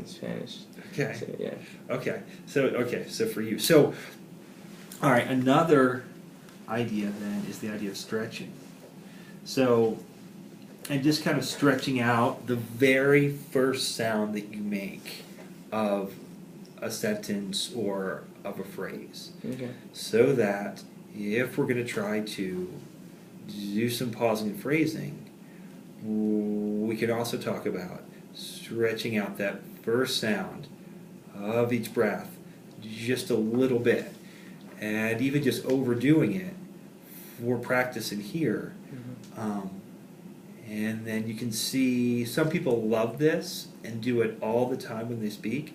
Spanish. Okay. So, yeah. So for you. So, all right. Another idea then is the idea of stretching. So, and just kind of stretching out the very first sound that you make of a sentence or of a phrase. Okay. So that if we're going to try to do some pausing and phrasing, we can also talk about stretching out that first sound of each breath just a little bit, and even just overdoing it for practice in here. Mm-hmm. And then you can see some people love this and do it all the time when they speak.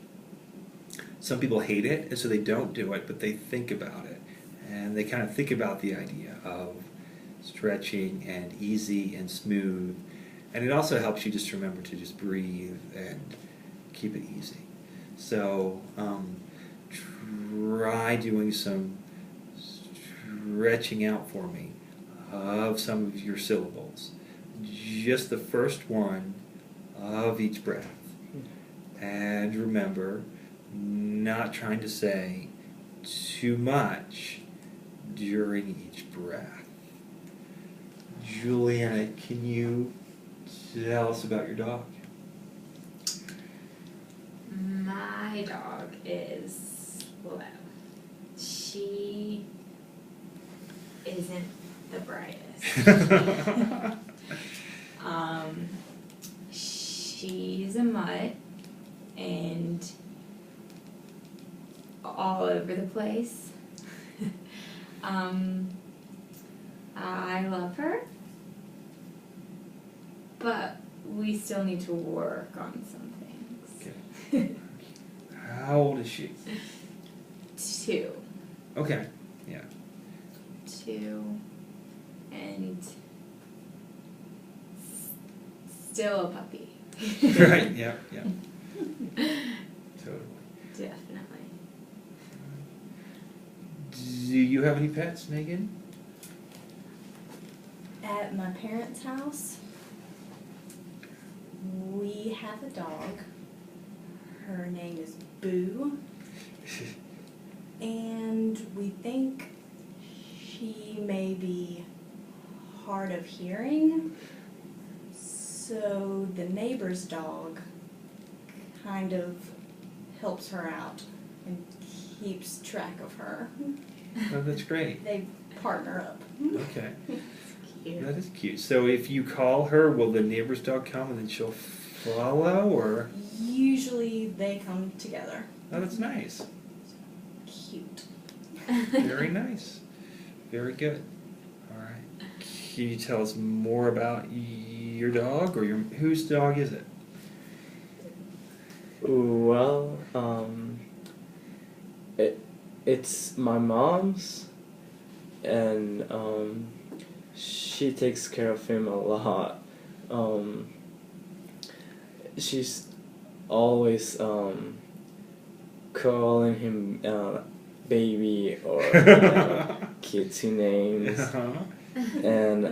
Some people hate it, and so they don't do it, but they think about it. And they kind of think about the idea of stretching and easy and smooth. And it also helps you just remember to just breathe and keep it easy. So try doing some stretching out for me of some of your syllables. Just the first one of each breath. And remember, not trying to say too much during each breath. Juliana, can you tell us about your dog? My dog is slow. She isn't the brightest. She's a mutt and all over the place. I love her, but we still need to work on some things. Okay. How old is she? 2. Okay, yeah. 2 and still a puppy. Right, yeah. Totally. Definitely. Do you have any pets, Megan? At my parents' house, we have a dog. Her name is Boo. And we think she may be hard of hearing. So the neighbor's dog kind of helps her out and keeps track of her. Oh, that's great. They partner up. Okay. Cute. That is cute. So if you call her, will the neighbor's dog come and then she'll follow, or? Usually they come together. Oh, that's nice. Cute. Very nice. Very good. All right. Can you tell us more about your dog, or whose dog is it? Well, it's my mom's, and she takes care of him a lot. She's always calling him baby or cutesy names. Uh-huh. And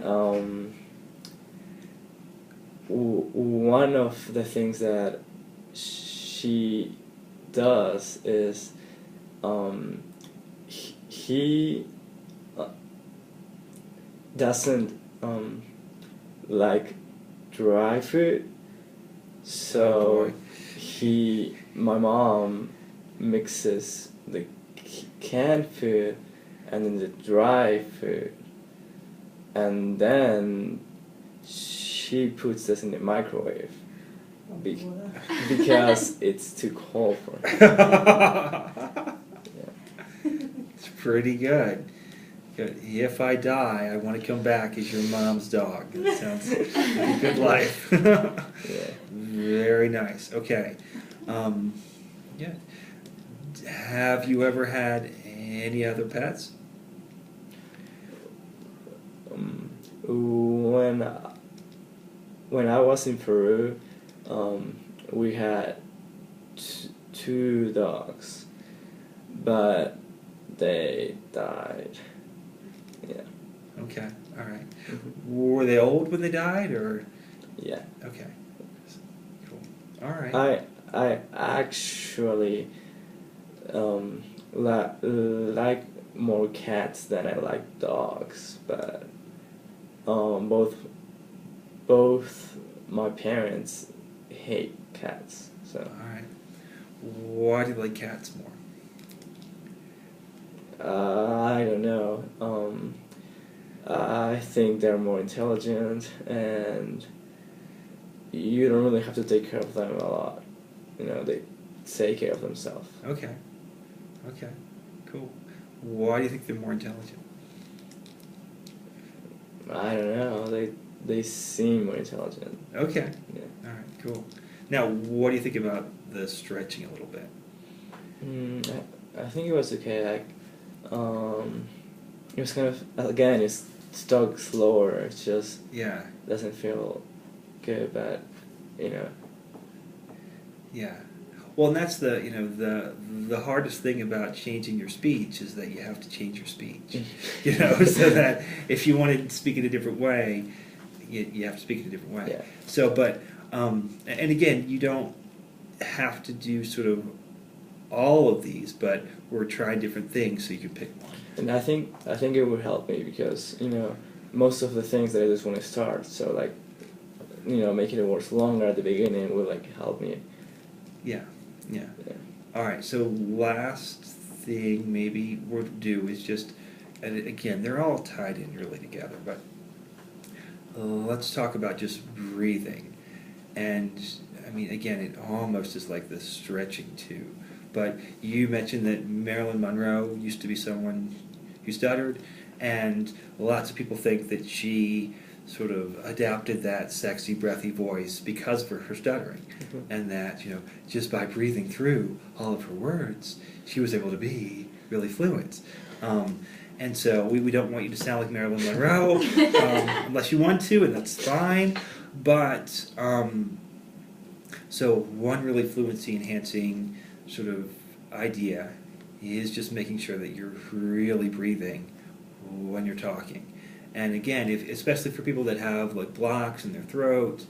one of the things that she does is he doesn't like dry food, so my mom mixes the canned food and then the dry food, and then she puts this in the microwave because it's too cold for her. It's pretty good. Good. If I die, I want to come back as your mom's dog. That sounds like a good life. Yeah. Very nice. Okay. Yeah. Have you ever had any other pets? When I was in Peru, we had 2 dogs, but they died. Yeah. Okay. All right. Mm-hmm. Were they old when they died, or? Yeah. Okay. Cool. All right. I actually like more cats than I like dogs, but both my parents hate cats, so Alright. Why do you like cats more? I don't know. I think they're more intelligent, and you don't really have to take care of them a lot. You know, they take care of themselves. Okay. Okay. Cool. Why do you think they're more intelligent? I don't know. They seem more intelligent. Okay. Yeah. Alright, cool. Now, what do you think about the stretching a little bit? I think it was okay. Like, it was kind of, again, it's stuck slower. It just Yeah. doesn't feel good, but you know. Yeah. Well, and that's the hardest thing about changing your speech is that you have to change your speech. You know, so that if you want to speak in a different way, you have to speak in a different way. Yeah. So, but and again, you don't have to do sort of all of these, but we're trying different things, so you can pick one. And I think it would help me because most of the things that I just want to start. So like, making the words longer at the beginning would like help me. Yeah. Yeah. Yeah. All right. So last thing maybe we'll do is just, and again, they're all tied in really together, but let's talk about just breathing. And I mean, again, it almost is like the stretching too. But you mentioned that Marilyn Monroe used to be someone who stuttered, and lots of people think that she sort of adapted that sexy, breathy voice because of her stuttering, and that just by breathing through all of her words, she was able to be really fluent. And so we don't want you to sound like Marilyn Monroe unless you want to, and that's fine. But so one really fluency enhancing sort of idea is just making sure that you're really breathing when you're talking. And again, especially for people that have like blocks in their throat,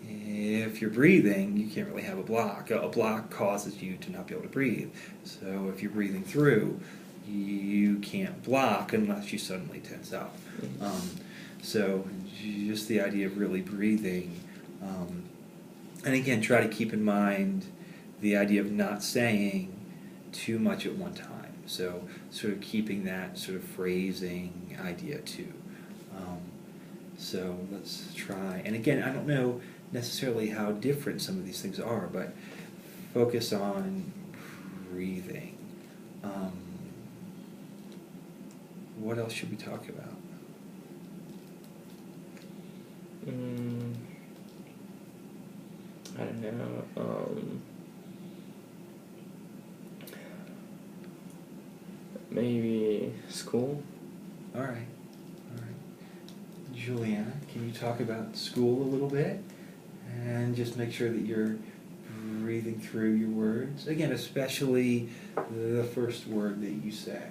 if you're breathing, you can't really have a block. A block causes you to not be able to breathe. So if you're breathing through, you can't block unless you suddenly tense up. So just the idea of really breathing. And again, try to keep in mind the idea of not saying too much at one time. So sort of keeping that sort of phrasing idea too. So let's try. And again, I don't know necessarily how different some of these things are, but focus on breathing. What else should we talk about? I don't know. Maybe school. All right. Juliana, can you talk about school a little bit? And just make sure that you're breathing through your words. Again, especially the first word that you say.